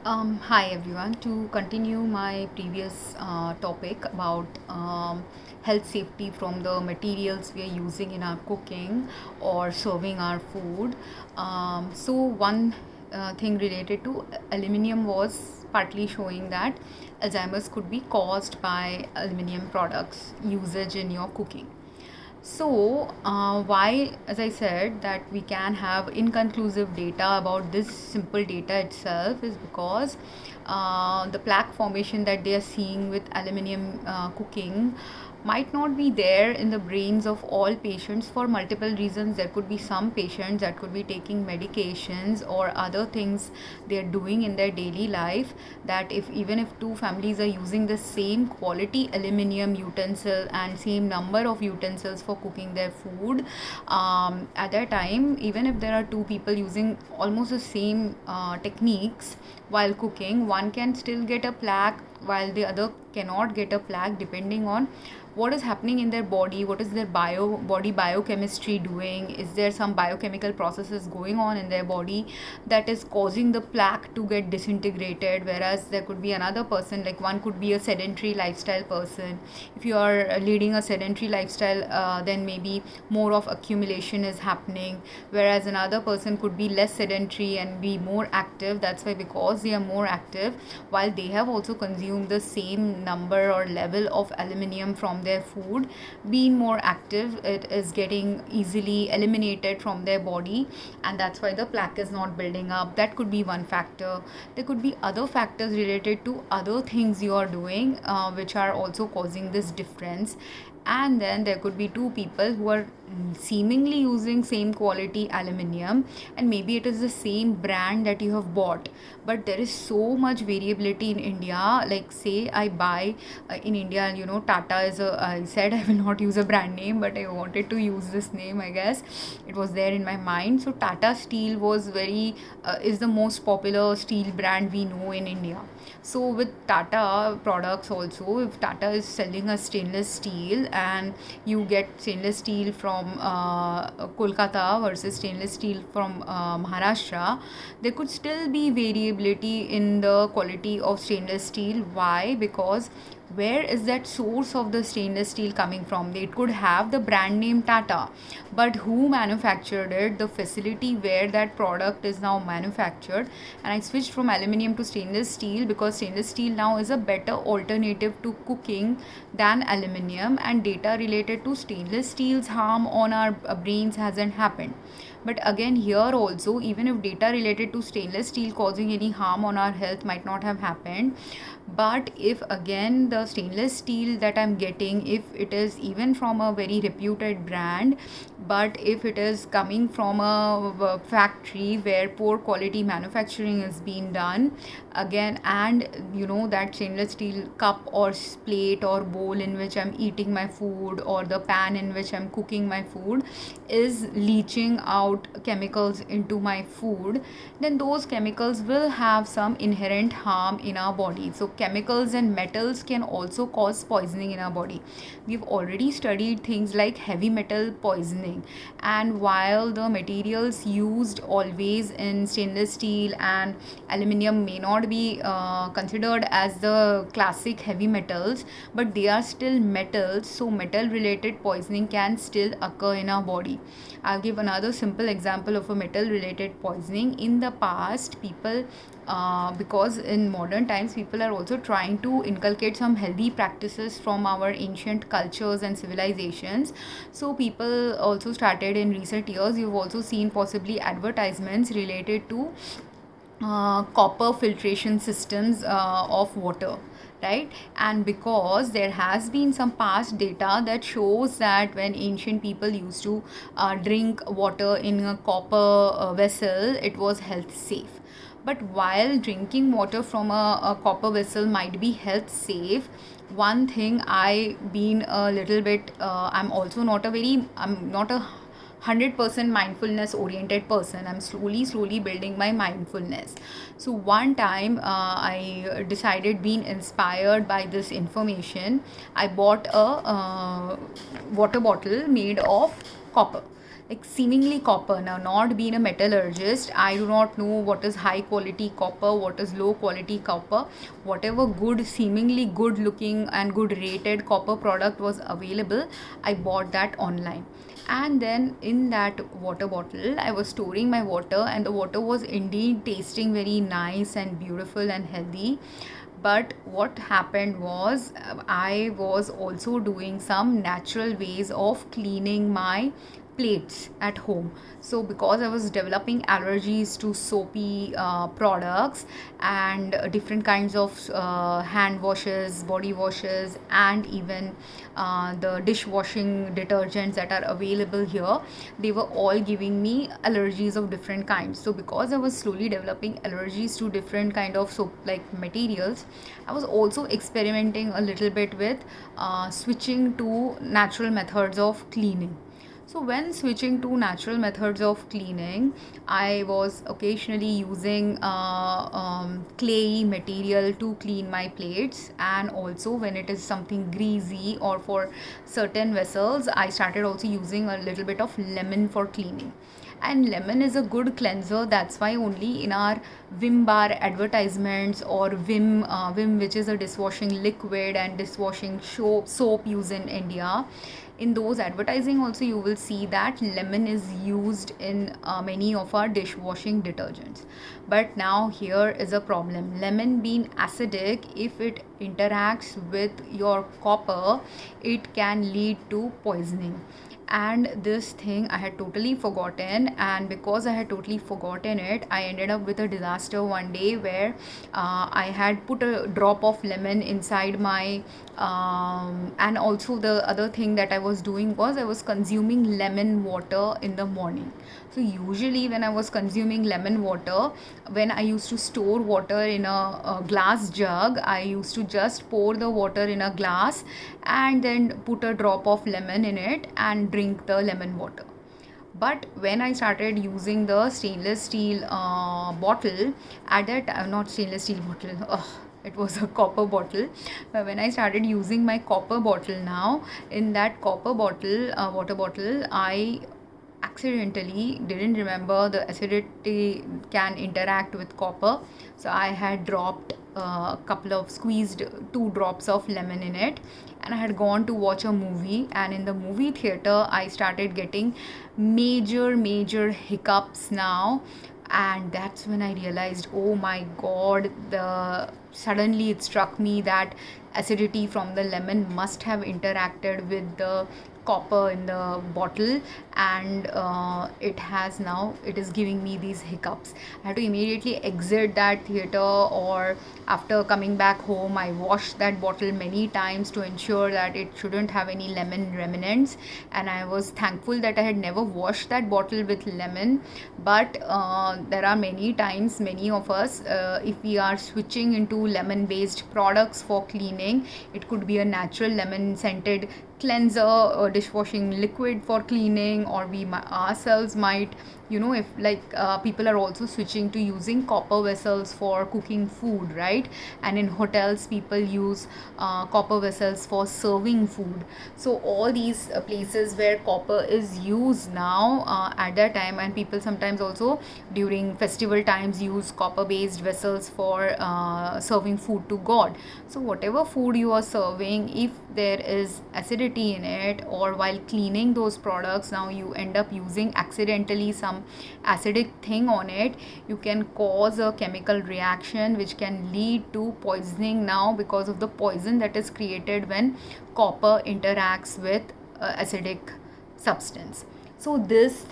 Hi everyone. To continue my previous topic about health safety from the materials we are using in our cooking or serving our food. So one thing related to aluminium was partly showing that Alzheimer's could be caused by aluminium products usage in your cooking. So, why, as I said, that we can have inconclusive data about this simple data itself is because the plaque formation that they are seeing with aluminium cooking might not be there in the brains of all patients for multiple reasons. There could be some patients that could be taking medications or other things they're doing in their daily life, that if even if two families are using the same quality aluminium utensil and same number of utensils for cooking their food, at that time, even if there are two people using almost the same techniques while cooking, one can still get a plaque while the other cannot get a plaque, depending on what is happening in their body, what is their body biochemistry doing, is there some biochemical processes going on in their body that is causing the plaque to get disintegrated. Whereas there could be another person, like one could be a sedentary lifestyle person. If you are leading a sedentary lifestyle, then maybe more of accumulation is happening, whereas another person could be less sedentary and be more active. That's why, because they are more active, while they have also consumed the same number or level of aluminium from their food, being more active, it is getting easily eliminated from their body, and that's why the plaque is not building up. That could be one factor. There could be other factors related to other things you are doing, which are also causing this difference. And then there could be two people who are seemingly using same quality aluminium, and maybe it is the same brand that you have bought, but there is so much variability in India. Like, say I buy in India, Tata is a, I said I will not use a brand name, but I wanted to use this name, I guess it was there in my mind. So Tata Steel was very is the most popular steel brand we know in India. So with Tata products also, if Tata is selling a stainless steel and you get stainless steel from Kolkata versus stainless steel from Maharashtra, there could still be variability in the quality of stainless steel. Why? Because where is that source of the stainless steel coming from? It could have the brand name Tata, but who manufactured it, the facility where that product is now manufactured. And I switched from aluminium to stainless steel because stainless steel now is a better alternative to cooking than aluminium, and data related to stainless steel's harm on our brains hasn't happened. But again, here also, even if data related to stainless steel causing any harm on our health might not have happened, but if again the stainless steel that I'm getting, if it is even from a very reputed brand, but if it is coming from a factory where poor quality manufacturing is being done, again, and that stainless steel cup or plate or bowl in which I'm eating my food, or the pan in which I'm cooking my food, is leaching out chemicals into my food, then those chemicals will have some inherent harm in our body. So chemicals and metals can also cause poisoning in our body. We've already studied things like heavy metal poisoning, and while the materials used always in stainless steel and aluminium may not be considered as the classic heavy metals, but they are still metals, so metal related poisoning can still occur in our body. I'll give another simple example of a metal related poisoning. In the past, people, because in modern times people are also trying to inculcate some healthy practices from our ancient cultures and civilizations, so people also started in recent years, you've also seen possibly advertisements related to copper filtration systems of water, right? And because there has been some past data that shows that when ancient people used to drink water in a copper vessel, it was health safe. But while drinking water from a copper vessel might be health safe, one thing, I been a little bit I'm also not a very, I'm not a 100% mindfulness oriented person. I'm slowly building my mindfulness. So one time, I decided, being inspired by this information, I bought a water bottle made of copper. like seemingly copper. Now, not being a metallurgist, I do not know what is high quality copper, what is low quality copper. Whatever good, seemingly good looking and good rated copper product was available, I bought that online. And then in that water bottle, I was storing my water, and the water was indeed tasting very nice and beautiful and healthy. But what happened was, I was also doing some natural ways of cleaning my plates at home. So because I was developing allergies to soapy products and different kinds of hand washes, body washes, and even the dishwashing detergents that are available here, they were all giving me allergies of different kinds. So because I was slowly developing allergies to different kind of soap like materials, I was also experimenting a little bit with switching to natural methods of cleaning. So when switching to natural methods of cleaning, I was occasionally using clayey material to clean my plates, and also when it is something greasy or for certain vessels, I started also using a little bit of lemon for cleaning. And lemon is a good cleanser. That's why only in our Vim bar advertisements, or Vim, which is a dishwashing liquid and dishwashing soap used in India, in those advertising also you will see that lemon is used in many of our dishwashing detergents. But now here is a problem. Lemon being acidic, if it interacts with your copper, it can lead to poisoning. And this thing I had totally forgotten, and because I had totally forgotten it, I ended up with a disaster one day where I had put a drop of lemon inside my and also the other thing that I was doing was I was consuming lemon water in the morning. So usually when I was consuming lemon water, when I used to store water in a glass jug, I used to just pour the water in a glass and then put a drop of lemon in it and drink the lemon water. But when I started using the stainless steel bottle, at that time, not stainless steel bottle, it was a copper bottle. But when I started using my copper bottle now, in that copper bottle, water bottle, I accidentally didn't remember the acidity can interact with copper. So I had dropped a couple of squeezed 2 drops of lemon in it, and I had gone to watch a movie, and in the movie theater I started getting major hiccups now. And that's when I realized, oh my god, the suddenly it struck me that acidity from the lemon must have interacted with the copper in the bottle, and it is giving me these hiccups. I had to immediately exit that theater, or after coming back home I washed that bottle many times to ensure that it shouldn't have any lemon remnants. And I was thankful that I had never washed that bottle with lemon. But there are many times, many of us, if we are switching into lemon based products for cleaning, it could be a natural lemon scented cleanser or dishwashing liquid for cleaning, or we ourselves might, if people are also switching to using copper vessels for cooking food, right? And in hotels people use copper vessels for serving food. So all these places where copper is used now, at that time, and people sometimes also during festival times use copper based vessels for serving food to god. So whatever food you are serving, if there is acidity in it, or while cleaning those products now you end up using accidentally some acidic thing on it, you can cause a chemical reaction which can lead to poisoning now, because of the poison that is created when copper interacts with acidic substance. So this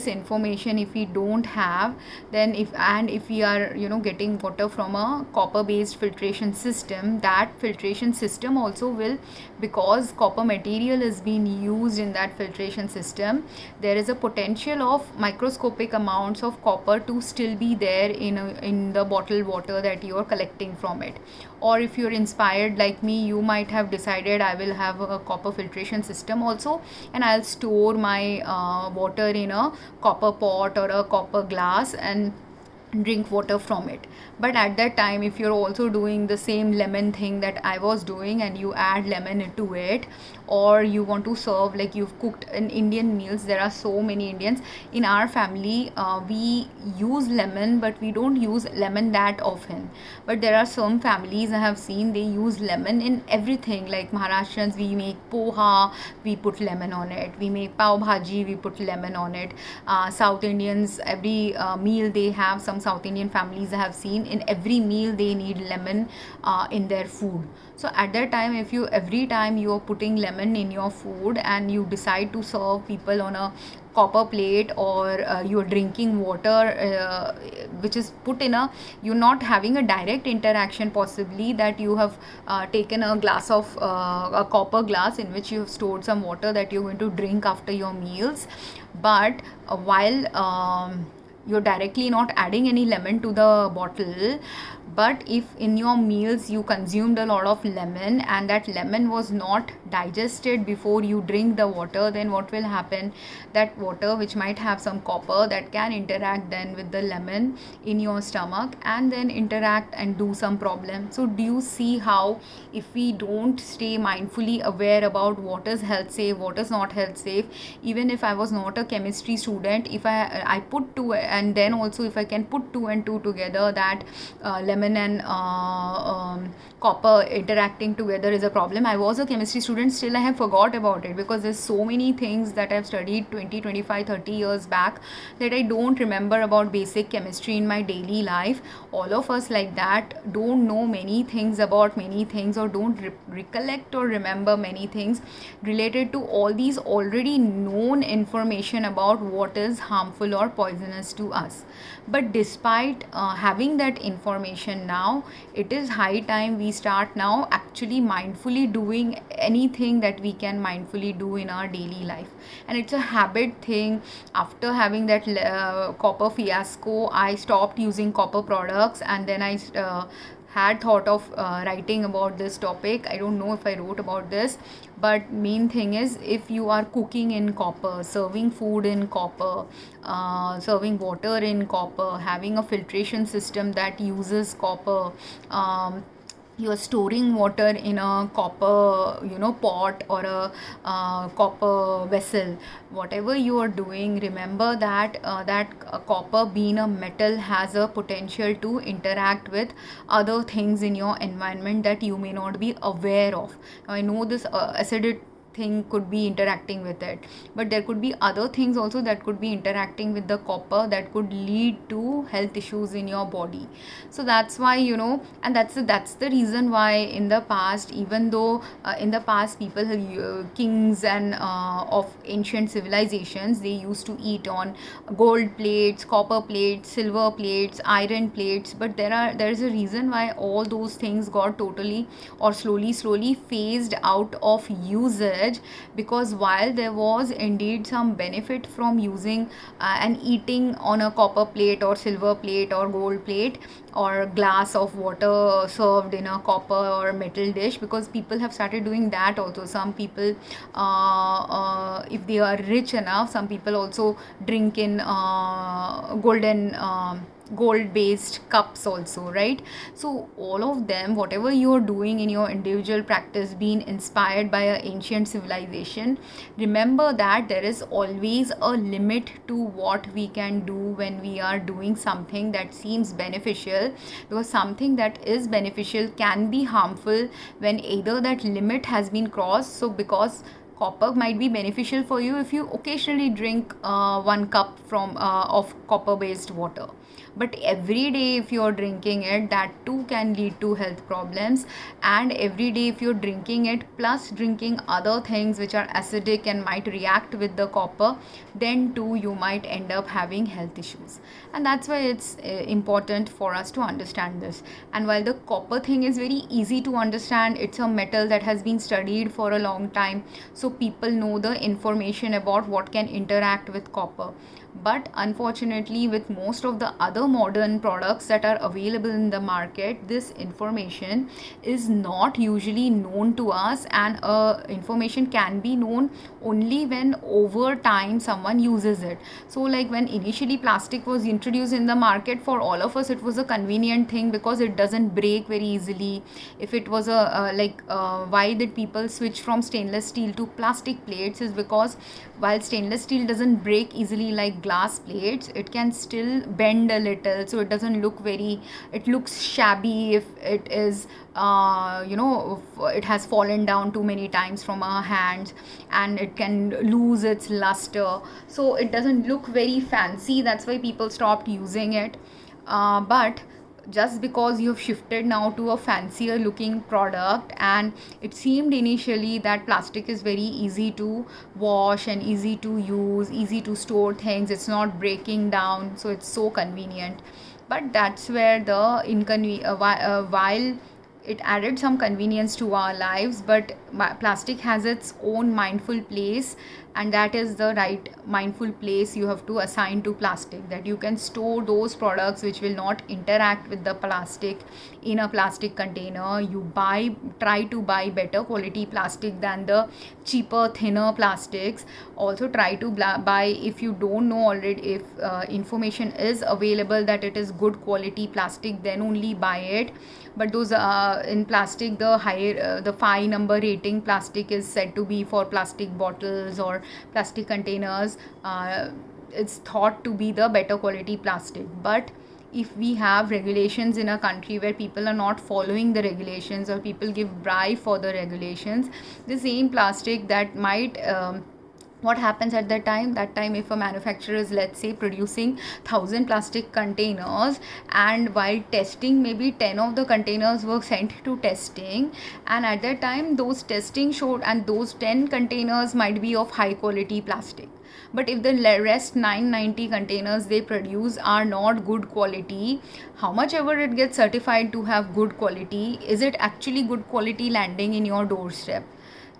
information, if we don't have, then if we are getting water from a copper based filtration system, that filtration system also will, because copper material is being used in that filtration system, there is a potential of microscopic amounts of copper to still be there in the bottled water that you are collecting from it. Or if you're inspired like me, you might have decided I will have a copper filtration system also, and I'll store my water in a copper pot or a copper glass, and drink water from it. But at that time, if you're also doing the same lemon thing that I was doing, and you add lemon into it, or you want to serve, like you've cooked in Indian meals, there are so many Indians in our family, we use lemon, but we don't use lemon that often. But there are some families I have seen, they use lemon in everything. Like Maharashtrians, we make poha, we put lemon on it. We make pav bhaji, we put lemon on it. South Indians, every meal they have, some South Indian families I have seen, in every meal they need lemon in their food. So at that time, if you, every time you are putting lemon in your food and you decide to serve people on a copper plate, or you're drinking water which is put in a, you're not having a direct interaction, possibly that you have taken a glass of a copper glass in which you have stored some water that you're going to drink after your meals. But while you're directly not adding any lemon to the bottle, but if in your meals you consumed a lot of lemon and that lemon was not digested before you drink the water, then what will happen, that water which might have some copper, that can interact then with the lemon in your stomach and then interact and do some problem. So do you see how, if we don't stay mindfully aware about what is health safe, what is not health safe, even if I was not a chemistry student, if I put two, and then also if I can put two and two together, that lemon and copper interacting together is a problem. I was a chemistry student, still I have forgot about it, because there's so many things that I've studied 20, 25, 30 years back that I don't remember about basic chemistry in my daily life. All of us like that don't know many things about many things, or don't recollect or remember many things related to all these already known information about what is harmful or poisonous to us. But despite having that information now, it is high time we start now actually mindfully doing anything that we can mindfully do in our daily life. And it's a habit thing. After having that copper fiasco, I stopped using copper products, and then I had thought of writing about this topic. I don't know if I wrote about this, but main thing is, if you are cooking in copper, serving food in copper, serving water in copper, having a filtration system that uses copper, you are storing water in a copper pot or a copper vessel, whatever you are doing, remember that copper, being a metal, has a potential to interact with other things in your environment that you may not be aware of. Now, I know this acidic thing could be interacting with it, but there could be other things also that could be interacting with the copper that could lead to health issues in your body. So that's why, and that's the reason why in the past, even though in the past people, kings and of ancient civilizations, they used to eat on gold plates, copper plates, silver plates, iron plates, but there is a reason why all those things got totally or slowly phased out of usage. Because while there was indeed some benefit from using and eating on a copper plate or silver plate or gold plate, or glass of water served in a copper or metal dish, because people have started doing that also. Some people, if they are rich enough, some people also drink in golden gold based cups also, right? So all of them, whatever you're doing in your individual practice, being inspired by an ancient civilization, remember that there is always a limit to what we can do when we are doing something that seems beneficial, because something that is beneficial can be harmful when either that limit has been crossed. So because copper might be beneficial for you if you occasionally drink 1 cup from of copper based water, but every day if you're drinking it, that too can lead to health problems. And every day if you're drinking it plus drinking other things which are acidic and might react with the copper, then too you might end up having health issues. And that's why it's important for us to understand this. And while the copper thing is very easy to understand, it's a metal that has been studied for a long time, so people know the information about what can interact with copper. But unfortunately, with most of the other modern products that are available in the market, this information is not usually known to us, and information can be known only when over time someone uses it. So like when initially plastic was introduced in the market, for all of us it was a convenient thing because it doesn't break very easily. If it was why did people switch from stainless steel to plastic plates, is because while stainless steel doesn't break easily like glass plates, it can still bend a little, so it doesn't look very, it looks shabby if it is it has fallen down too many times from our hands, and it can lose its luster, so it doesn't look very fancy. That's why people stopped using it. But just because you have shifted now to a fancier looking product, and it seemed initially that plastic is very easy to wash and easy to use, easy to store things, it's not breaking down, so it's so convenient. But that's where the while it added some convenience to our lives, but plastic has its own mindful place, and that is the right mindful place you have to assign to plastic, that you can store those products which will not interact with the plastic in a plastic container. You try to buy better quality plastic than the cheaper, thinner plastics. Also try to buy, if you don't know already, if information is available that it is good quality plastic, then only buy it. But those in plastic, the higher the 5 number rating plastic is said to be for plastic bottles or plastic containers. It's thought to be the better quality plastic. But if we have regulations in a country where people are not following the regulations, or people give bribe for the regulations, the same plastic that might what happens at that time, if a manufacturer is, let's say, producing 1,000 plastic containers, and while testing maybe 10 of the containers were sent to testing, and at that time those testing showed, and those 10 containers might be of high quality plastic. But if the rest 990 containers they produce are not good quality, how much ever it gets certified to have good quality, is it actually good quality landing in your doorstep?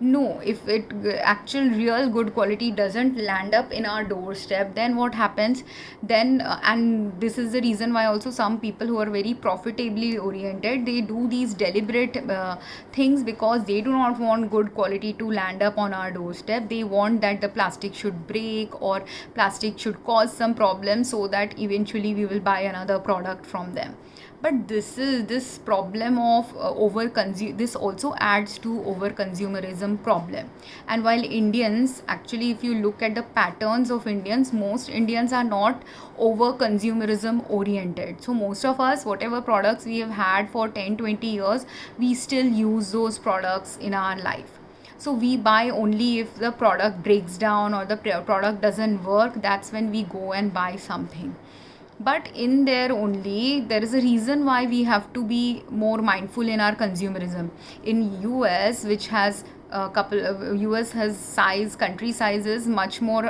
No. If it actual real good quality doesn't land up in our doorstep, then what happens then? And this is the reason why also some people who are very profitably oriented, they do these deliberate things, because they do not want good quality to land up on our doorstep. They want that the plastic should break, or plastic should cause some problem, so that eventually we will buy another product from them. But this problem of this also adds to over consumerism problem. And while Indians, actually if you look at the patterns of Indians, most Indians are not over consumerism oriented. So most of us, whatever products we have had for 10-20 years, we still use those products in our life. So we buy only if the product breaks down or the product doesn't work, that's when we go and buy something. But in there only, there is a reason why we have to be more mindful in our consumerism. In US, which has US has country size is much more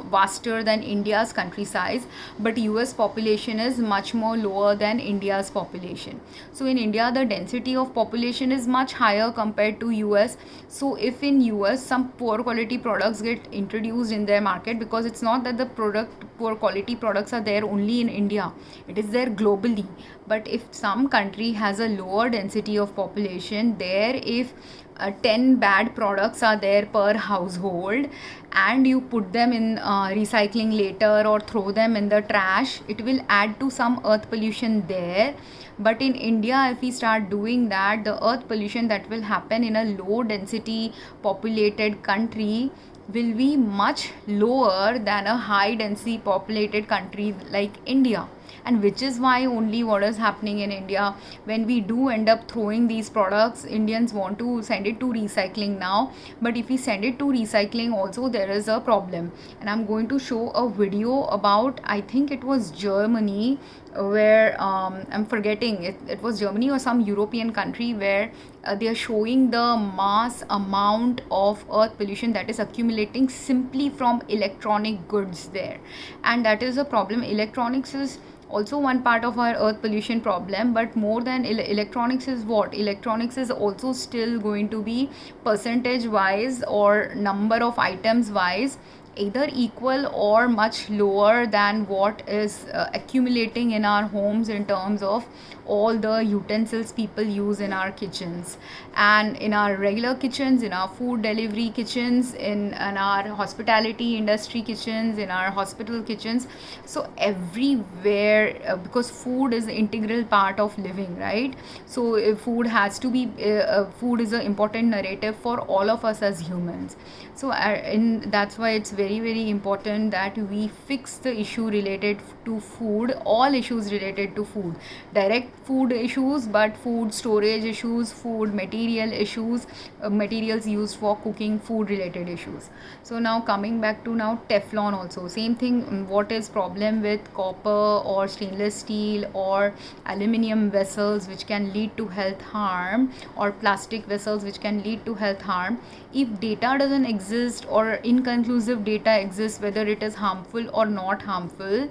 vaster than India's country size, but US population is much more lower than India's population. So in India, the density of population is much higher compared to US. So if in US some poor quality products get introduced in their market, because it's not that the poor quality products are there only in India, it is there globally. But if some country has a lower density of population, there if 10 bad products are there per household, and you put them in recycling later or throw them in the trash, it will add to some earth pollution there. But in India, if we start doing that, the earth pollution that will happen in a low density populated country will be much lower than a high density populated country like India. And which is why only what is happening in India, when we do end up throwing these products, Indians want to send it to recycling now. But if we send it to recycling also, there is a problem. And I'm going to show a video about, I think it was Germany, where I'm forgetting, it was Germany or some European country, where they are showing the mass amount of earth pollution that is accumulating simply from electronic goods there. And that is a problem. Electronics is also one part of our earth pollution problem, but more than electronics is what? Electronics is also still going to be percentage wise or number of items wise, either equal or much lower than what is accumulating in our homes in terms of all the utensils people use in our kitchens, and in our regular kitchens, in our food delivery kitchens, in our hospitality industry kitchens, in our hospital kitchens. So everywhere, because food is an integral part of living, right? So food has to be food is an important narrative for all of us as humans. So that's why it's very very important that we fix the issue related to food, all issues related to food, direct food issues, but food storage issues, food material issues, materials used for cooking, food related issues. So now coming back to now Teflon also, same thing. What is problem with copper or stainless steel or aluminum vessels which can lead to health harm, or plastic vessels which can lead to health harm? If data doesn't exist, or inconclusive data exists whether it is harmful or not harmful,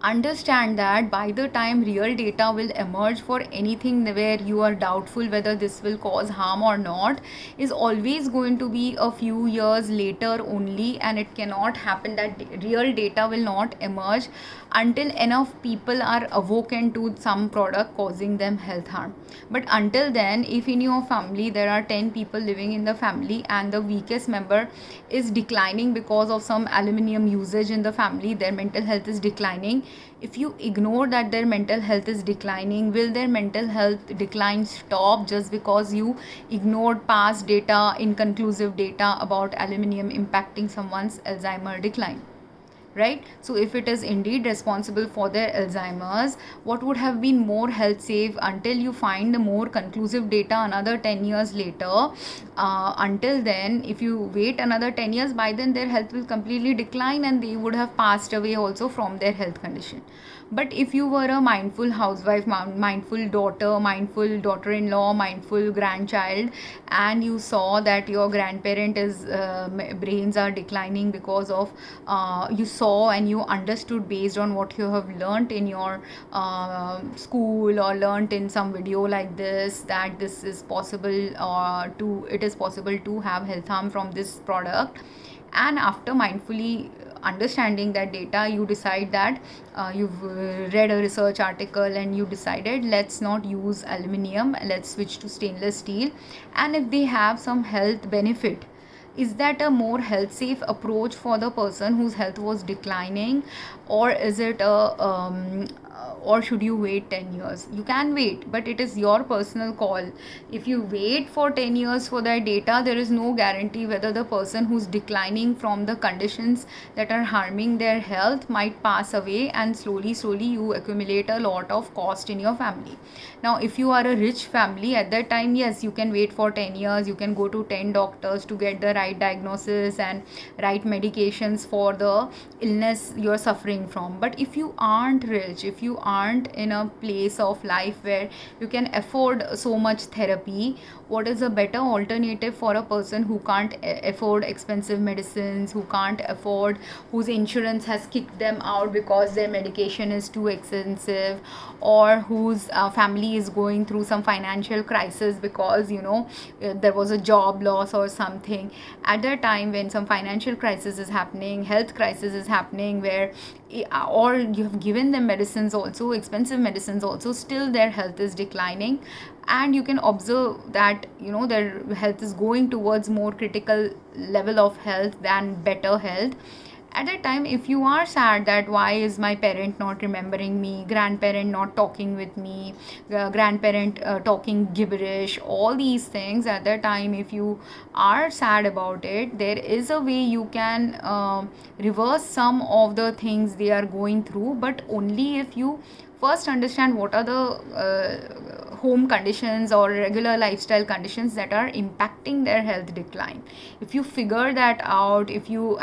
understand that by the time real data will emerge for anything where you are doubtful whether this will cause harm or not, is always going to be a few years later only, and it cannot happen that real data will not emerge until enough people are awoken to some product causing them health harm. But until then, if in your family there are 10 people living in the family and the weakest member is declining because of some aluminum usage in the family, their mental health is declining. If you ignore that their mental health is declining, will their mental health decline stop just because you ignored past data, inconclusive data about aluminum impacting someone's Alzheimer decline? Right? So if it is indeed responsible for their Alzheimer's, what would have been more health safe until you find the more conclusive data another 10 years later? Until then, if you wait another 10 years, by then their health will completely decline and they would have passed away also from their health condition. But if you were a mindful housewife, mindful daughter, mindful daughter-in-law, mindful grandchild, and you saw that your grandparent is brains are declining because of you saw and you understood based on what you have learnt in your school or learnt in some video like this, that this is possible, it is possible to have health harm from this product, and after mindfully understanding that data, you decide that you've read a research article and you decided let's not use aluminium, let's switch to stainless steel, and if they have some health benefit, is that a more health safe approach for the person whose health was declining, or is it or should you wait 10 years? You can wait, but it is your personal call. If you wait for 10 years for that data, there is no guarantee whether the person who's declining from the conditions that are harming their health might pass away, and slowly you accumulate a lot of cost in your family. Now if you are a rich family, at that time, yes, you can wait for 10 years, you can go to 10 doctors to get the right diagnosis and right medications for the illness you're suffering from. But if you aren't rich, if you aren't in a place of life where you can afford so much therapy, what is a better alternative for a person who can't afford expensive medicines, who can't afford, whose insurance has kicked them out because their medication is too expensive, or whose family is going through some financial crisis because there was a job loss or something? At that time when some financial crisis is happening, health crisis is happening, where or you have given them medicines also, expensive medicines also, still their health is declining, and you can observe that their health is going towards more critical level of health than better health. At that time, if you are sad that why is my parent not remembering me, grandparent not talking with me, grandparent talking gibberish, all these things, at that time if you are sad about it, there is a way you can reverse some of the things they are going through, but only if you first understand what are the home conditions or regular lifestyle conditions that are impacting their health decline. If you figure that out, if you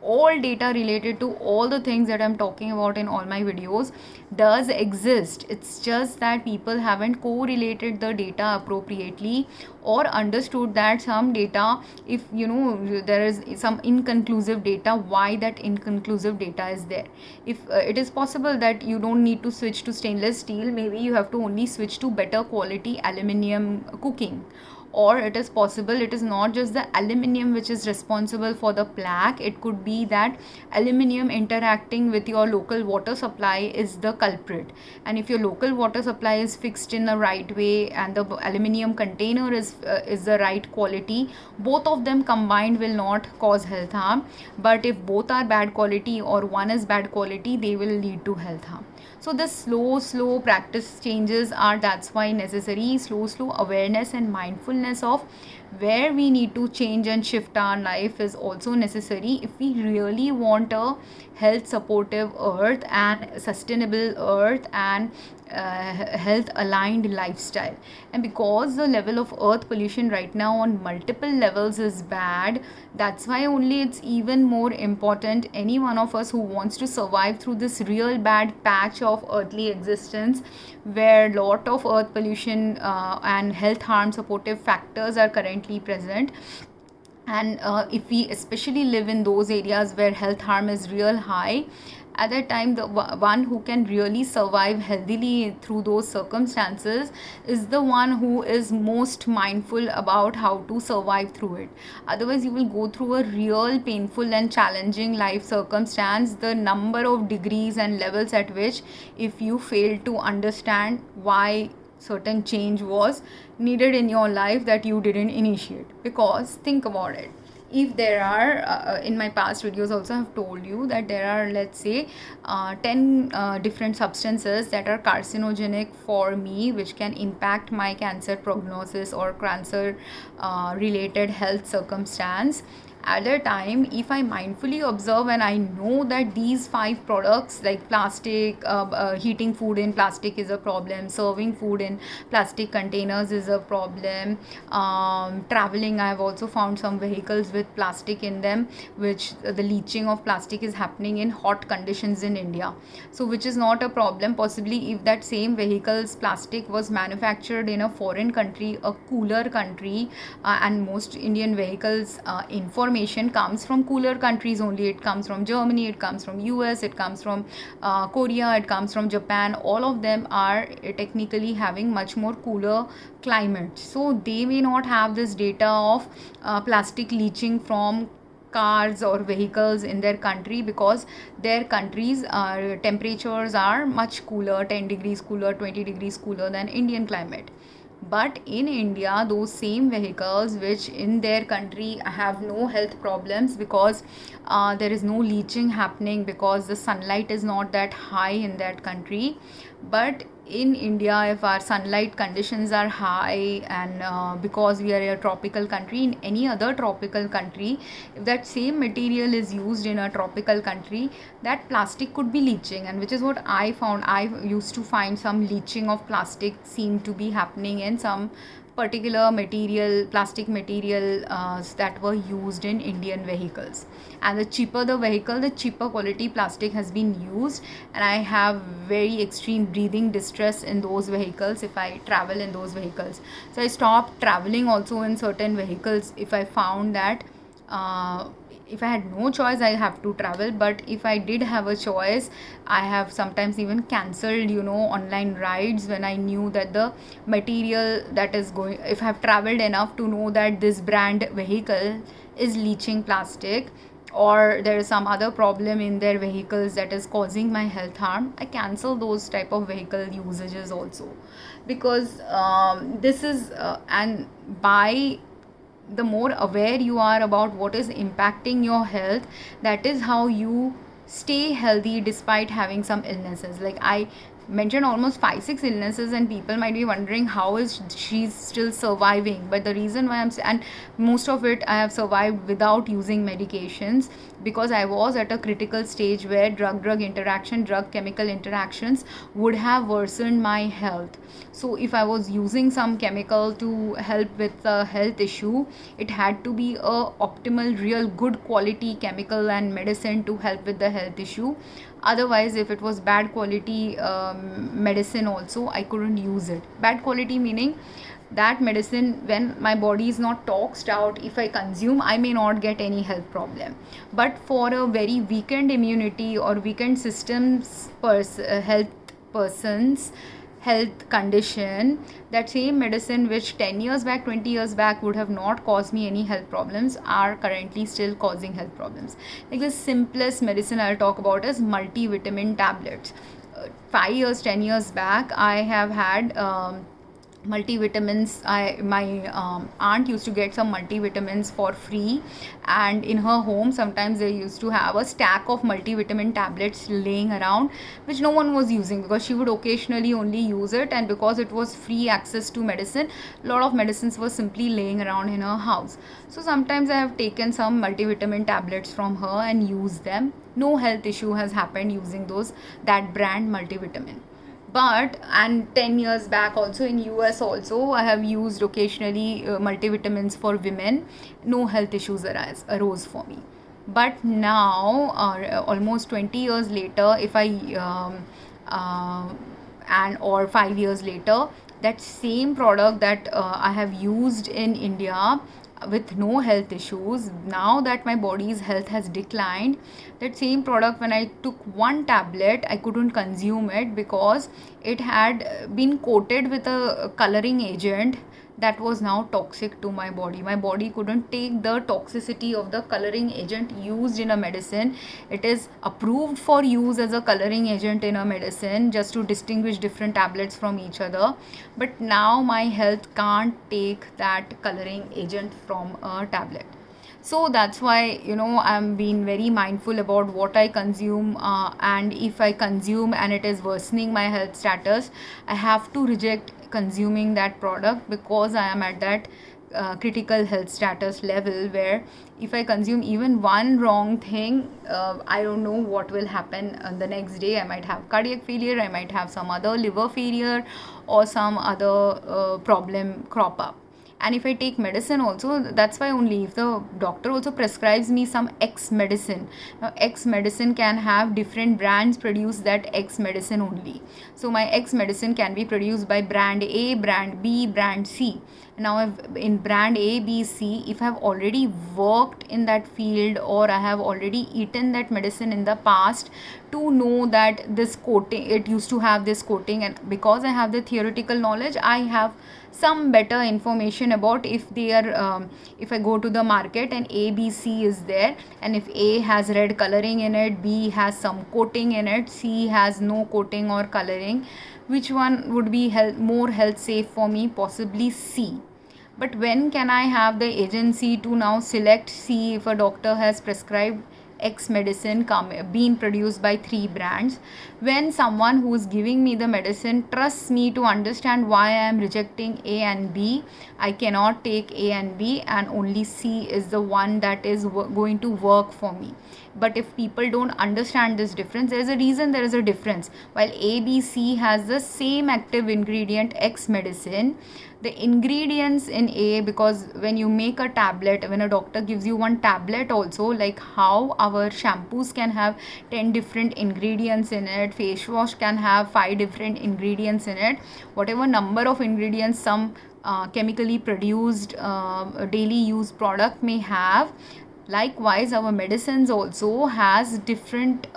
all data related to all the things that I'm talking about in all my videos does exist, it's just that people haven't correlated the data appropriately or understood that some data, if there is some inconclusive data, why that inconclusive data is there. If it is possible that you don't need to switch to stainless steel, maybe you have to only switch to better quality aluminum cooking, or it is possible it is not just the aluminium which is responsible for the plaque. It could be that aluminium interacting with your local water supply is the culprit, and if your local water supply is fixed in the right way and the aluminium container is the right quality, both of them combined will not cause health harm. But if both are bad quality or one is bad quality, they will lead to health harm. So the slow practice changes are, that's why necessary. Slow awareness and mindfulness of where we need to change and shift our life is also necessary if we really want a health supportive earth and sustainable earth and health aligned lifestyle. And because the level of earth pollution right now on multiple levels is bad, that's why only it's even more important any one of us who wants to survive through this real bad patch of earthly existence where lot of earth pollution and health harm supportive factors are currently present. And if we especially live in those areas where health harm is real high, at that time the one who can really survive healthily through those circumstances is the one who is most mindful about how to survive through it. Otherwise you will go through a real painful and challenging life circumstance, the number of degrees and levels at which, if you fail to understand why certain change was needed in your life, that you didn't initiate. Because think about it, if there are in my past videos also I have told you that there are, let's say 10 different substances that are carcinogenic for me, which can impact my cancer prognosis or cancer related health circumstance. At a time, if I mindfully observe and I know that these 5 products like plastic, heating food in plastic is a problem, serving food in plastic containers is a problem, traveling, I have also found some vehicles with plastic in them, which the leaching of plastic is happening in hot conditions in India, so which is not a problem. Possibly if that same vehicle's plastic was manufactured in a foreign country, a cooler country, and most Indian vehicles information comes from cooler countries only. It comes from Germany, it comes from US, it comes from Korea, it comes from Japan. All of them are technically having much more cooler climate, so they may not have this data of plastic leaching from cars or vehicles in their country, because their countries temperatures are much cooler, 10 degrees cooler, 20 degrees cooler than Indian climate. But in India, those same vehicles which in their country have no health problems, because there is no leaching happening, because the sunlight is not that high in that country. But in India, if our sunlight conditions are high, and because we are a tropical country, in any other tropical country, if that same material is used in a tropical country, that plastic could be leaching. And which is what I found. I used to find some leaching of plastic seemed to be happening in some particular material, plastic material that were used in Indian vehicles. And the cheaper the vehicle, the cheaper quality plastic has been used, and I have very extreme breathing distress in those vehicles if I travel in those vehicles. So I stopped traveling also in certain vehicles if I found that if I had no choice I have to travel. But if I did have a choice, I have sometimes even cancelled online rides when I knew that the material that is going, if I have traveled enough to know that this brand vehicle is leaching plastic, or there is some other problem in their vehicles that is causing my health harm, I cancel those type of vehicle usages also. Because this is and by the more aware you are about what is impacting your health, that is how you stay healthy despite having some illnesses. Like I mentioned almost 5-6 illnesses, and people might be wondering how is she still surviving. But the reason why and most of it I have survived without using medications, because I was at a critical stage where drug chemical interactions would have worsened my health. So if I was using some chemical to help with a health issue, it had to be a optimal, real good quality chemical and medicine to help with the health issue. Otherwise, if it was bad quality medicine also, I couldn't use it. Bad quality meaning that medicine, when my body is not toxed out, if I consume, I may not get any health problem. But for a very weakened immunity or weakened systems health persons, health condition, that same medicine which 10 years back, 20 years back would have not caused me any health problems are currently still causing health problems. Like the simplest medicine I'll talk about is multivitamin tablets. 5 years, 10 years back, I have had multivitamins. My aunt used to get some multivitamins for free, and in her home sometimes they used to have a stack of multivitamin tablets laying around, which no one was using because she would occasionally only use it, and because it was free access to medicine, a lot of medicines were simply laying around in her house. So sometimes I have taken some multivitamin tablets from her and used them. No health issue has happened using that brand multivitamin. But and 10 years back also in US also I have used occasionally multivitamins for women. No health issues arose for me. But now almost 20 years later, if I and or 5 years later, that same product that I have used in India with no health issues, now that my body's health has declined, that same product, when I took one tablet, I couldn't consume it because it had been coated with a coloring agent that was now toxic to my body. My body couldn't take the toxicity of the coloring agent used in a medicine. It is approved for use as a coloring agent in a medicine just to distinguish different tablets from each other. But now my health can't take that coloring agent from a tablet. So that's why I'm being very mindful about what I consume, and if I consume and it is worsening my health status, I have to reject consuming that product, because I am at that critical health status level where if I consume even one wrong thing, I don't know what will happen the next day. I might have cardiac failure, I might have some other liver failure, or some other problem crop up. And if I take medicine also, that's why only if the doctor also prescribes me some X medicine. Now X medicine can have different brands produce that X medicine only. So my X medicine can be produced by brand A, brand B, brand C. Now if in brand A, B, C, if I have already worked in that field, or I have already eaten that medicine in the past, to know that this coating, it used to have this coating, and because I have the theoretical knowledge, I have some better information about if they are if I go to the market and A, B, C is there, and if A has red coloring in it, B has some coating in it, C has no coating or coloring, which one would be more health safe for me? Possibly C. But when can I have the agency to now select C if a doctor has prescribed X medicine being produced by 3 brands? When someone who is giving me the medicine trusts me to understand why I am rejecting A and B, I cannot take A and B, and only C is the one that is going to work for me. But if people don't understand this difference, there is a reason there is a difference. While A, B, C has the same active ingredient X medicine, the ingredients in A, because when you make a tablet, when a doctor gives you one tablet also, like how our shampoos can have 10 different ingredients in it, face wash can have 5 different ingredients in it, whatever number of ingredients some chemically produced daily use product may have, likewise our medicines also has different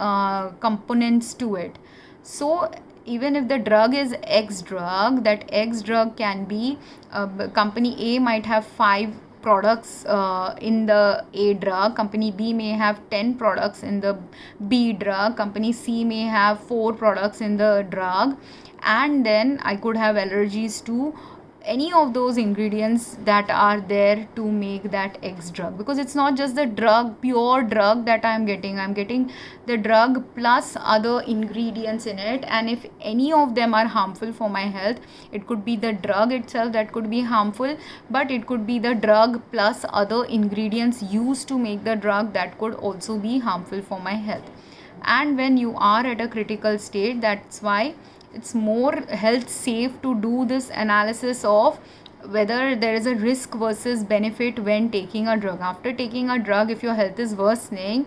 components to it. So even if the drug is X drug, that X drug can be company A might have 5 products in the A drug, company B may have 10 products in the B drug, company C may have 4 products in the drug, and then I could have allergies to any of those ingredients that are there to make that X drug, because it's not just the drug, pure drug that I'm getting the drug plus other ingredients in it, and if any of them are harmful for my health, it could be the drug itself that could be harmful, but it could be the drug plus other ingredients used to make the drug that could also be harmful for my health. And when you are at a critical state, that's why it's more health safe to do this analysis of whether there is a risk versus benefit when taking a drug. After taking a drug, if your health is worsening,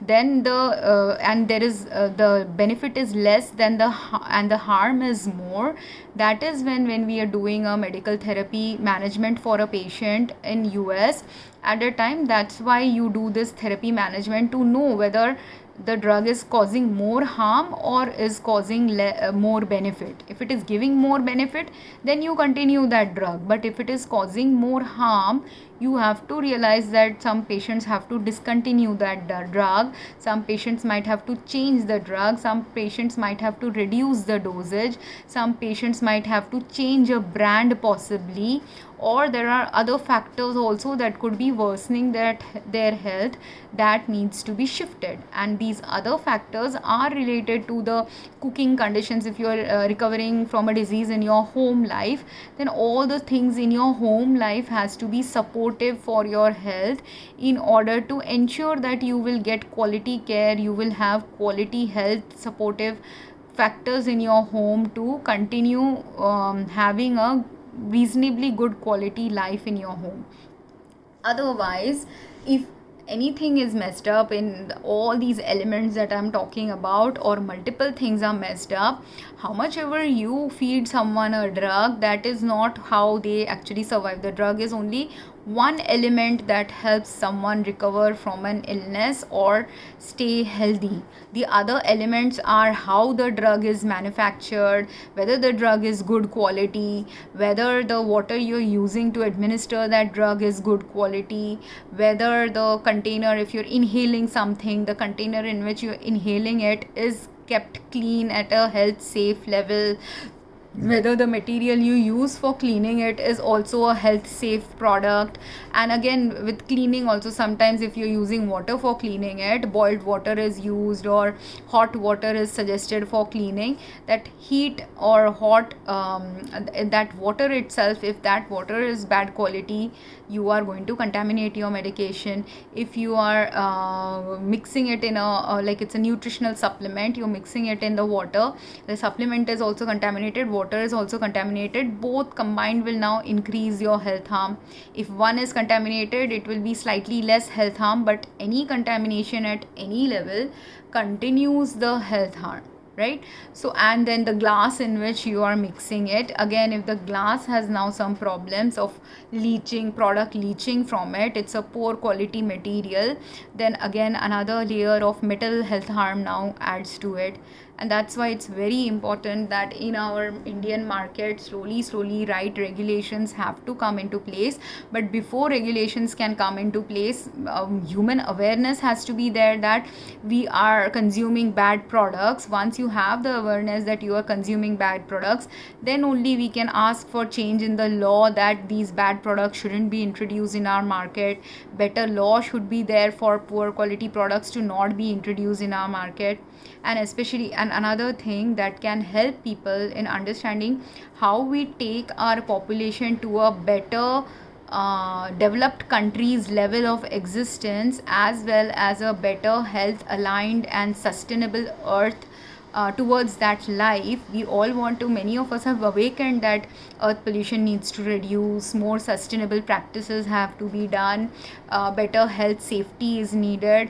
then and there is the benefit is less than the harm is more. That is when we are doing a medical therapy management for a patient in US at a time. That's why you do this therapy management, to know whether the drug is causing more harm or is causing more benefit. If it is giving more benefit, then you continue that drug. But if it is causing more harm, you have to realize that some patients have to discontinue that drug. Some patients might have to change the drug. Some patients might have to reduce the dosage. Some patients might have to change a brand possibly, or there are other factors also that could be worsening their health, that needs to be shifted. And these other factors are related to the cooking conditions. If you are recovering from a disease in your home life, then all the things in your home life has to be supportive for your health, in order to ensure that you will get quality care, you will have quality health supportive factors in your home to continue having a reasonably good quality life in your home. Otherwise, if anything is messed up in all these elements that I'm talking about, or multiple things are messed up, how much ever you feed someone a drug, that is not how they actually survive. The drug is only one element that helps someone recover from an illness or stay healthy. The other elements are how the drug is manufactured, whether the drug is good quality, whether the water you're using to administer that drug is good quality, whether the container, if you're inhaling something, the container in which you're inhaling it is kept clean at a health safe level, whether the material you use for cleaning it is also a health safe product. And again, with cleaning also, sometimes if you're using water for cleaning it, boiled water is used or hot water is suggested for cleaning. That heat or hot that water itself, if that water is bad quality, you are going to contaminate your medication. If you are mixing it in a like it's a nutritional supplement, you're mixing it in the water, the supplement is also contaminated, water is also contaminated, both combined will now increase your health harm. If one is contaminated, it will be slightly less health harm, but any contamination at any level continues the health harm, right? So, and then the glass in which you are mixing it, again, if the glass has now some problems of leaching, product leaching from it, it's a poor quality material, then again another layer of metal health harm now adds to it. And that's why it's very important that in our Indian market, slowly right regulations have to come into place. But before regulations can come into place, human awareness has to be there that we are consuming bad products. Once you have the awareness that you are consuming bad products, then only we can ask for change in the law, that these bad products shouldn't be introduced in our market. Better law should be there for poor quality products to not be introduced in our market. And especially, and another thing that can help people in understanding how we take our population to a better developed countries level of existence, as well as a better health aligned and sustainable earth towards that life. We all want to, many of us have awakened that earth pollution needs to reduce, more sustainable practices have to be done, better health safety is needed,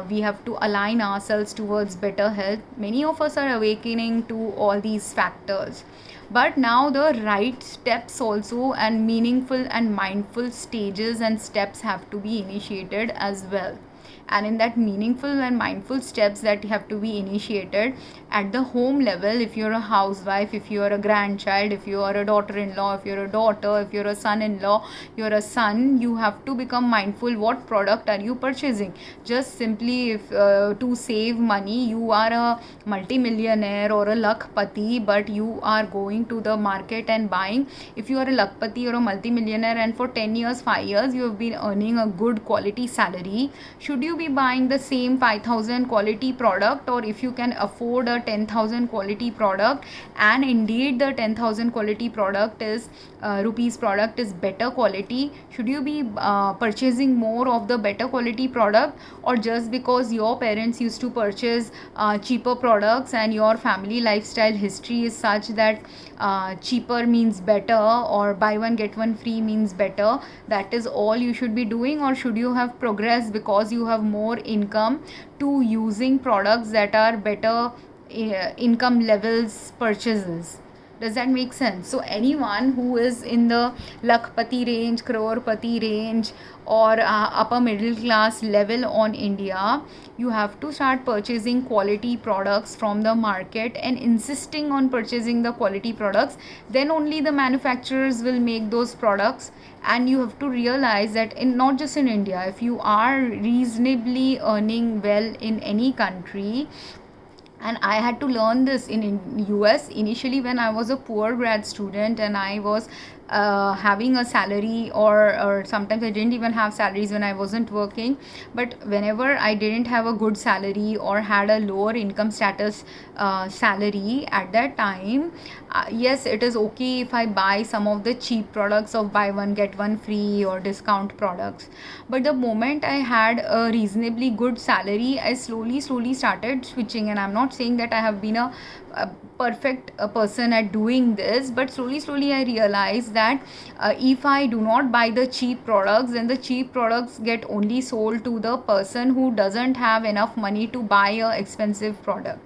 we have to align ourselves towards better health. Many of us are awakening to all these factors. But now the right steps also, and meaningful and mindful stages and steps have to be initiated as well. And in that meaningful and mindful steps that have to be initiated at the home level, if you're a housewife, if you're a grandchild, if you are a daughter-in-law, if you're a daughter, if you're a son-in-law, you're a son, you have to become mindful what product are you purchasing. Just simply if to save money, you are a multi-millionaire or a lakhpati, but you are going to the market and buying. If you are a lakhpati or a multi-millionaire and for 10 years, 5 years you have been earning a good quality salary, should you be buying the same 5,000 quality product, or if you can afford a 10,000 quality product, and indeed the 10,000 quality product is rupees product is better quality, should you be purchasing more of the better quality product? Or just because your parents used to purchase cheaper products and your family lifestyle history is such that cheaper means better, or buy one get one free means better, that is all you should be doing? Or should you have progressed because you have more income to using products that are better income levels purchases? Does that make sense? So anyone who is in the Lakhpati range, Crorepati range, or upper middle class level on India, you have to start purchasing quality products from the market and insisting on purchasing the quality products. Then only the manufacturers will make those products. And you have to realize that in not just in India, if you are reasonably earning well in any country, and I had to learn this in US initially when I was a poor grad student, and I was having a salary, or sometimes I didn't even have salaries when I wasn't working. But whenever I didn't have a good salary or had a lower income status salary at that time, yes, it is okay if I buy some of the cheap products of buy one get one free or discount products. But the moment I had a reasonably good salary, I slowly started switching. And I'm not saying that I have been a perfect person at doing this, but slowly I realized that if I do not buy the cheap products, then the cheap products get only sold to the person who doesn't have enough money to buy a expensive product,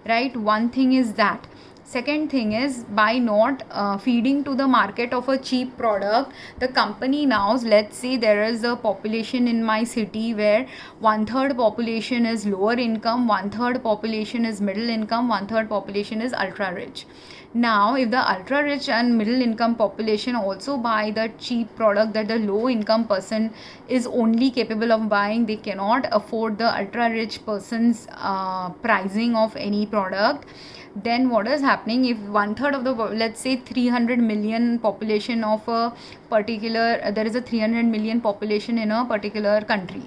right? One thing is that. Second thing is, by not feeding to the market of a cheap product, the company now, let's say there is a population in my city where 1/3 population is lower income, 1/3 population is middle income, 1/3 population is ultra rich. Now if the ultra rich and middle income population also buy the cheap product that the low income person is only capable of buying, they cannot afford the ultra rich person's pricing of any product. Then what is happening, if 1/3 of the, let's say 300 million population of a particular, there is a 300 million population in a particular country,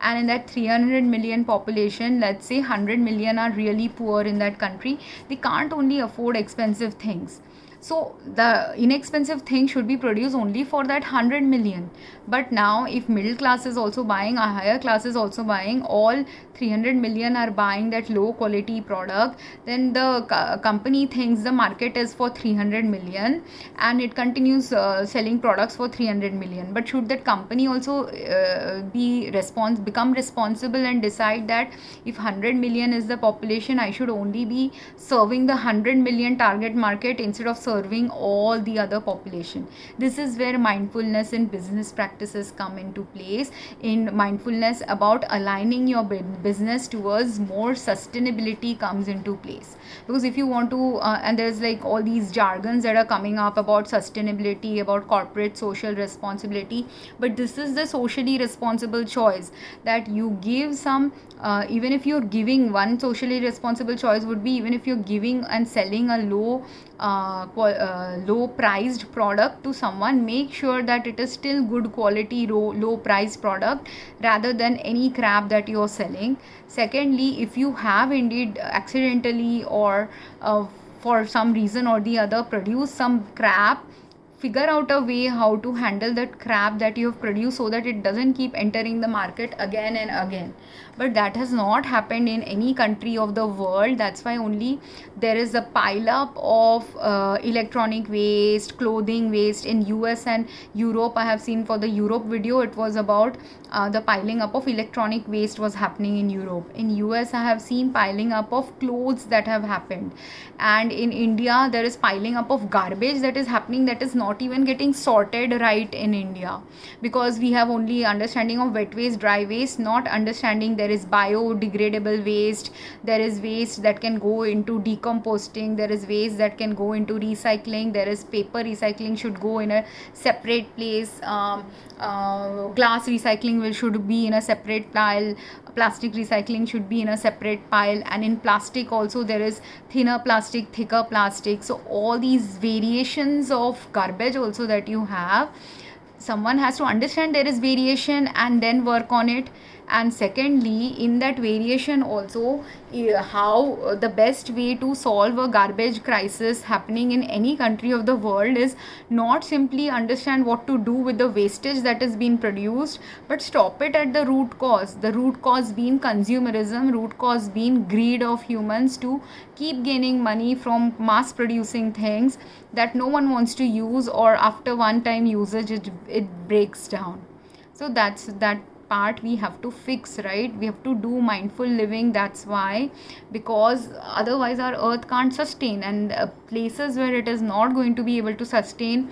and in that 300 million population, let's say 100 million are really poor in that country, they can't only afford expensive things. So the inexpensive thing should be produced only for that 100 million. But now if middle class is also buying, a higher class is also buying, all 300 million are buying that low quality product, then the company thinks the market is for 300 million and it continues selling products for 300 million. But should that company also become responsible and decide that if 100 million is the population, I should only be serving the 100 million target market instead of serving all the other population? This is where mindfulness in business practices come into place. In mindfulness about aligning your business towards more sustainability comes into place. Because if you want to and there's like all these jargons that are coming up about sustainability, about corporate social responsibility, but this is the socially responsible choice that you give some even if you're giving, one socially responsible choice would be, even if you're giving and selling a low priced product to someone, make sure that it is still good quality low priced product rather than any crap that you're selling. Secondly, if you have indeed accidentally or for some reason or the other produce some crap, figure out a way how to handle that crap that you have produced so that it doesn't keep entering the market again and again. But that has not happened in any country of the world. That's why only there is a pile up of electronic waste, clothing waste in US and Europe. I have seen for the Europe video, it was about the piling up of electronic waste was happening in Europe. In US I have seen piling up of clothes that have happened, and in India there is piling up of garbage that is happening, that is not even getting sorted right in India, because we have only understanding of wet waste, dry waste, not understanding there is biodegradable waste, there is waste that can go into decomposting, there is waste that can go into recycling, there is paper recycling should go in a separate place, glass recycling should be in a separate pile, plastic recycling should be in a separate pile, and in plastic also there is thinner plastic, thicker plastic. So all these variations of garbage also that you have, someone has to understand there is variation and then work on it. And secondly, in that variation also, how the best way to solve a garbage crisis happening in any country of the world is not simply understand what to do with the wastage that is being produced, but stop it at the root cause. The root cause being consumerism, root cause being greed of humans to keep gaining money from mass producing things that no one wants to use, or after one time usage it breaks down. So that's that part we have to fix, right? We have to do mindful living. That's why, because otherwise our earth can't sustain, and places where it is not going to be able to sustain,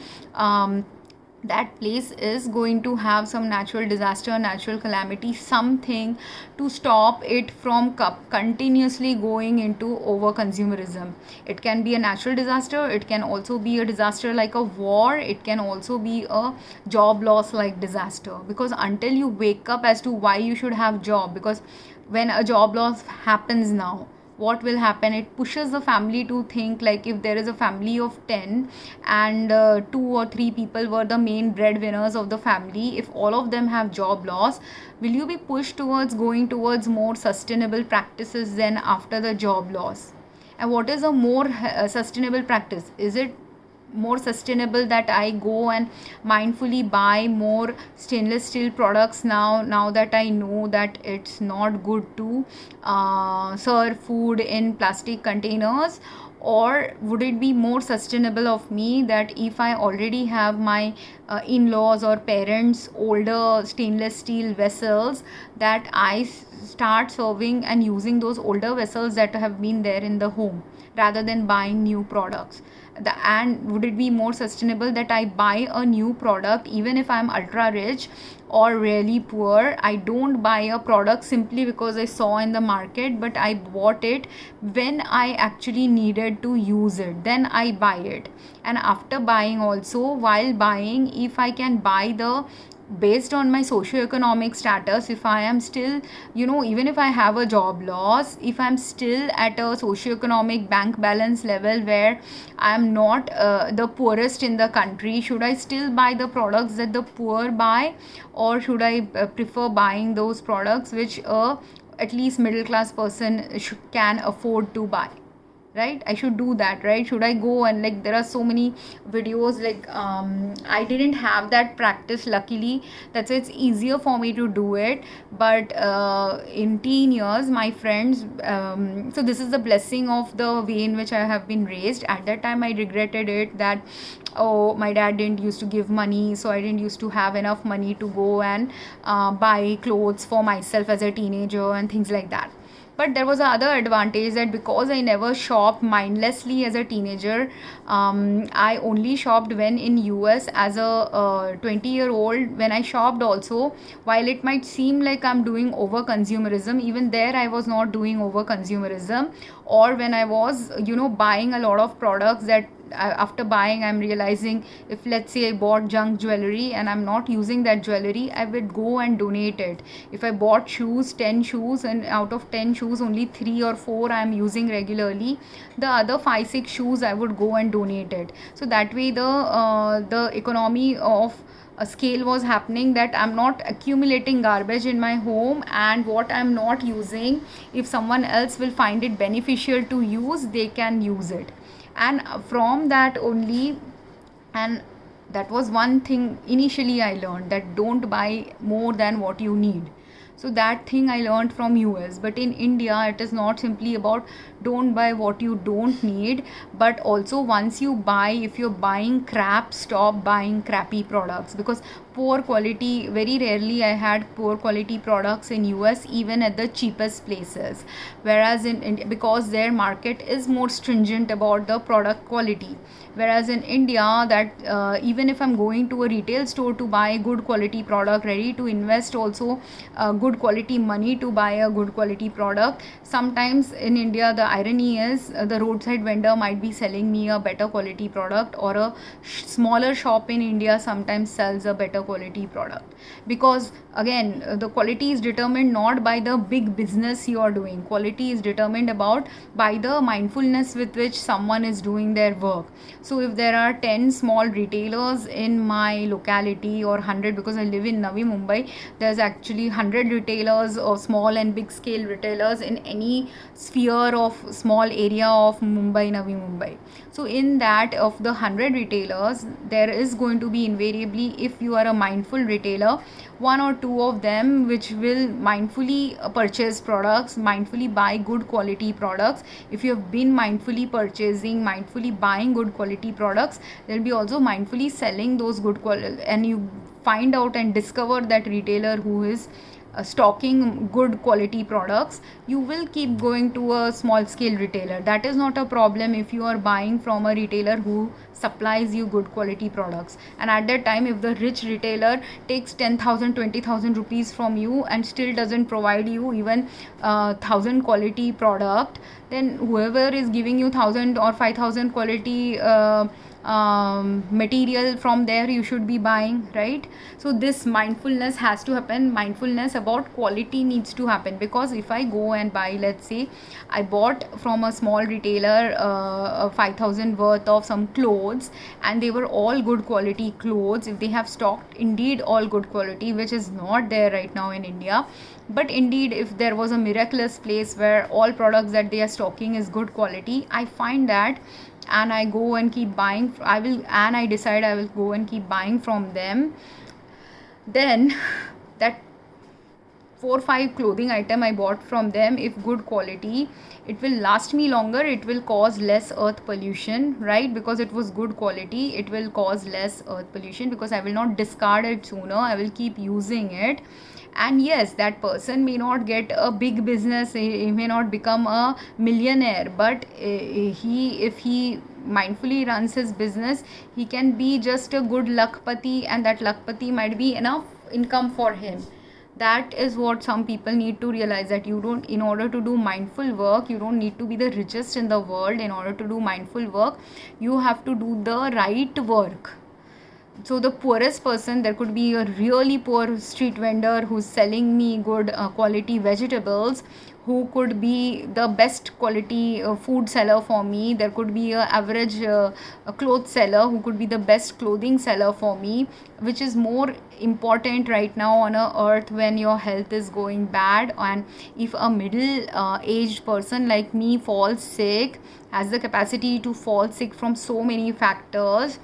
that place is going to have some natural disaster, natural calamity, something to stop it from continuously going into over consumerism. It can be a natural disaster, it can also be a disaster like a war, it can also be a job loss like disaster. Because until you wake up as to why you should have job, because when a job loss happens now, what will happen, it pushes the family to think, like if there is a family of 10 and 2 or 3 people were the main breadwinners of the family, if all of them have job loss, will you be pushed towards going towards more sustainable practices than after the job loss? And what is a more sustainable practice? Is it more sustainable that I go and mindfully buy more stainless steel products now that I know that it's not good to serve food in plastic containers? Or would it be more sustainable of me that if I already have my in-laws or parents older stainless steel vessels, that I start serving and using those older vessels that have been there in the home, rather than buying new products? And would it be more sustainable that I buy a new product, even if I'm ultra rich or really poor? I don't buy a product simply because I saw in the market, but I bought it when I actually needed to use it, then I buy it. And after buying also, while buying, if I can buy the based on my socioeconomic status, if I am still, even if I have a job loss, if I'm still at a socioeconomic bank balance level where I'm not the poorest in the country, should I still buy the products that the poor buy, or should I prefer buying those products which at least middle class person can afford to buy? Right, I should do that, right? Should I go and, like, there are so many videos, like I didn't have that practice, luckily, that's why it's easier for me to do it. But in teen years, my friends, so this is the blessing of the way in which I have been raised. At that time I regretted it, that oh, my dad didn't used to give money, so I didn't used to have enough money to go and buy clothes for myself as a teenager and things like that. But there was another advantage, that because I never shopped mindlessly as a teenager, I only shopped when in US as a 20-year-old. When I shopped also, while it might seem like I'm doing over consumerism, even there I was not doing over consumerism. Or when I was buying a lot of products that after buying I'm realizing, if let's say I bought junk jewelry and I'm not using that jewelry, I would go and donate it. If I bought shoes, 10 shoes, and out of 10 shoes only 3 or 4 I'm using regularly, the other 5-6 shoes I would go and donate it. So that way the economy of a scale was happening, that I'm not accumulating garbage in my home, and what I'm not using, if someone else will find it beneficial to use, they can use it. And from that only, and that was one thing initially I learned, that don't buy more than what you need. So that thing I learned from US. But in India, it is not simply about don't buy what you don't need, but also once you buy, if you're buying crap, stop buying crappy products. Because poor quality, very rarely I had poor quality products in US, even at the cheapest places. Whereas in India, because their market is more stringent about the product quality. Whereas in India, that even if I'm going to a retail store to buy good quality product, ready to invest also good quality money to buy a good quality product, sometimes in India the irony is the roadside vendor might be selling me a better quality product, or a smaller shop in India sometimes sells a better quality product. Because again, the quality is determined not by the big business you are doing. Quality is determined by the mindfulness with which someone is doing their work. So if there are 10 small retailers in my locality, or 100, because I live in Navi Mumbai, there's actually 100 retailers, or small and big scale retailers in any sphere of small area of Navi Mumbai. So in that, of the 100 retailers, there is going to be invariably, if you are a mindful retailer, one or two of them which will mindfully purchase products, mindfully buy good quality products. If you have been mindfully purchasing, mindfully buying good quality products, they'll be also mindfully selling those good quality, and you find out and discover that retailer who is stocking good quality products, you will keep going to a small scale retailer. That is not a problem if you are buying from a retailer who supplies you good quality products. And at that time, if the rich retailer takes 10,000 20,000 rupees from you and still doesn't provide you even 1,000 quality product, then whoever is giving you 1,000 or 5,000 quality material, from there you should be buying, right? So this mindfulness has to happen. Mindfulness about quality needs to happen, because if I go and buy, let's say I bought from a small retailer 5,000 worth of some clothes, and they were all good quality clothes, if they have stocked indeed all good quality, which is not there right now in India, but indeed if there was a miraculous place where all products that they are stocking is good quality, I find that, and I go and keep buying, I decide I will go and keep buying from them, then that 4-5 clothing item I bought from them, if good quality, it will last me longer, it will cause less earth pollution, right? Because it was good quality, it will cause less earth pollution, because I will not discard it sooner, I will keep using it. And yes, that person may not get a big business, he may not become a millionaire, but if he mindfully runs his business, he can be just a good lakpati, and that lakpati might be enough income for him. That is what some people need to realize, that you don't, in order to do mindful work, you don't need to be the richest in the world. In order to do mindful work, you have to do the right work. So the poorest person, there could be a really poor street vendor who's selling me good quality vegetables, who could be the best quality food seller for me. There could be a average clothes seller who could be the best clothing seller for me, which is more important right now on earth when your health is going bad. And if a middle aged person like me falls sick, has the capacity to fall sick from so many factors,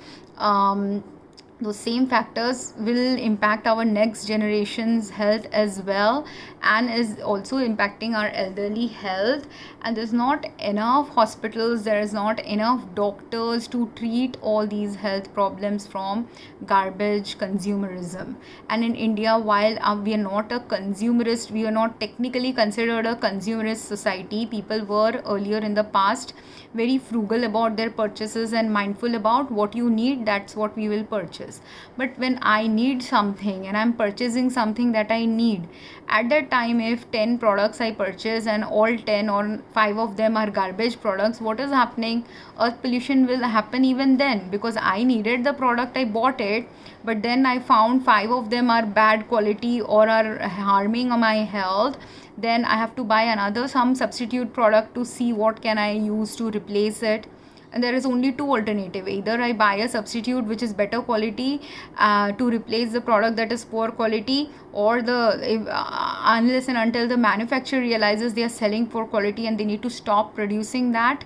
those same factors will impact our next generation's health as well, and is also impacting our elderly health. And there's not enough hospitals, there is not enough doctors to treat all these health problems from garbage consumerism. And in India, while we are not a consumerist, we are not technically considered a consumerist society. People were earlier in the past very frugal about their purchases and mindful about what you need, that's what we will purchase. But when I need something and I'm purchasing something that I need, at that time, if 10 products I purchase and all 10 or 5 of them are garbage products, what is happening? Earth pollution will happen even then, because I needed the product, I bought it, but then I found 5 of them are bad quality or are harming my health. Then I have to buy another some substitute product to see what can I use to replace it. And there is only two alternatives: either I buy a substitute which is better quality to replace the product that is poor quality, or unless and until the manufacturer realizes they are selling poor quality and they need to stop producing that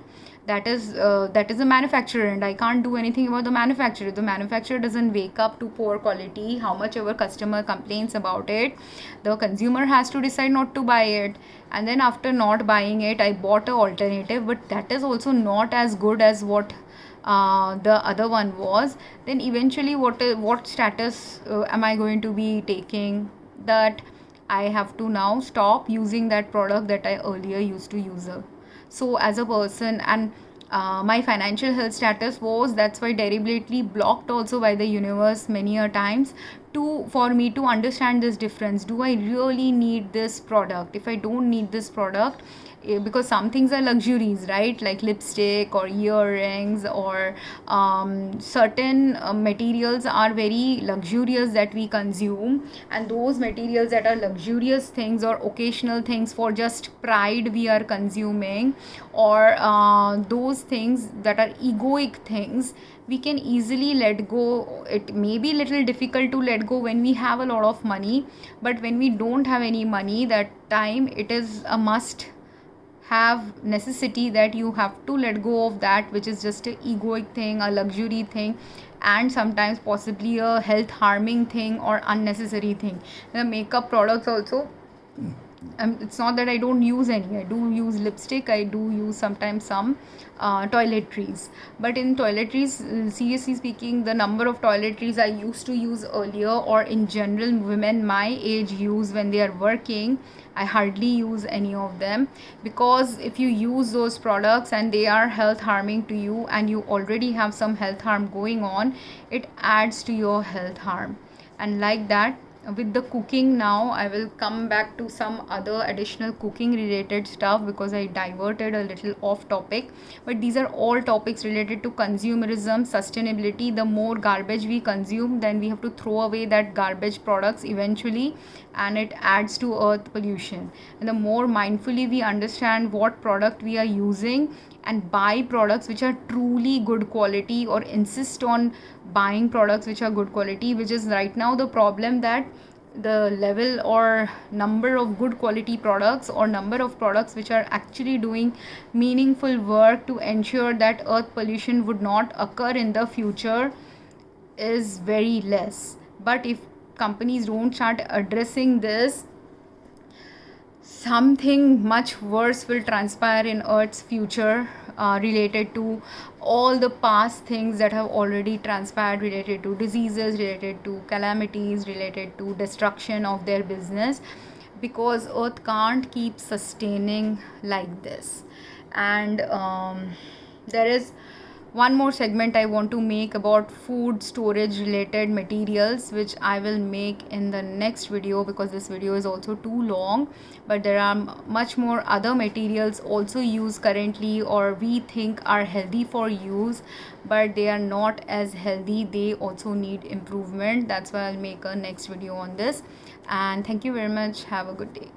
is the manufacturer, and I can't do anything about the manufacturer. The manufacturer doesn't wake up to poor quality, how much ever customer complains about it, the consumer has to decide not to buy it. And then after not buying it, I bought an alternative, but that is also not as good as what the other one was. Then eventually what status am I going to be taking? That I have to now stop using that product that I earlier used to use. So as a person, and my financial health status was, that's why, deliberately blocked also by the universe many a times, for me to understand this difference. Do I really need this product? If I don't need this product, because some things are luxuries, right? Like lipstick or earrings, or certain materials are very luxurious that we consume, and those materials that are luxurious things or occasional things for just pride we are consuming, or those things that are egoic things, we can easily let go. It may be little difficult to let go when we have a lot of money, but when we don't have any money, that time it is a must have necessity that you have to let go of that which is just a egoic thing, a luxury thing, and sometimes possibly a health harming thing or unnecessary thing. The makeup products also, it's not that I don't use any. I do use lipstick. I do use sometimes some toiletries. But in toiletries, seriously speaking, the number of toiletries I used to use earlier, or in general women my age use when they are working, I hardly use any of them, because if you use those products and they are health harming to you and you already have some health harm going on, it adds to your health harm. And like that, with the cooking, now I will come back to some other additional cooking related stuff because I diverted a little off topic. But these are all topics related to consumerism, sustainability. The more garbage we consume, then we have to throw away that garbage products eventually, and it adds to earth pollution. And the more mindfully we understand what product we are using and buy products which are truly good quality, or insist on buying products which are good quality, which is right now the problem, that the level or number of good quality products or number of products which are actually doing meaningful work to ensure that earth pollution would not occur in the future is very less. But if companies don't start addressing this, something much worse will transpire in earth's future, related to all the past things that have already transpired, related to diseases, related to calamities, related to destruction of their business, because earth can't keep sustaining like this. And there is one more segment I want to make about food storage related materials, which I will make in the next video, because this video is also too long. But there are much more other materials also used currently, or we think are healthy for use, but they are not as healthy. They also need improvement. That's why I'll make a next video on this. And thank you very much. Have a good day.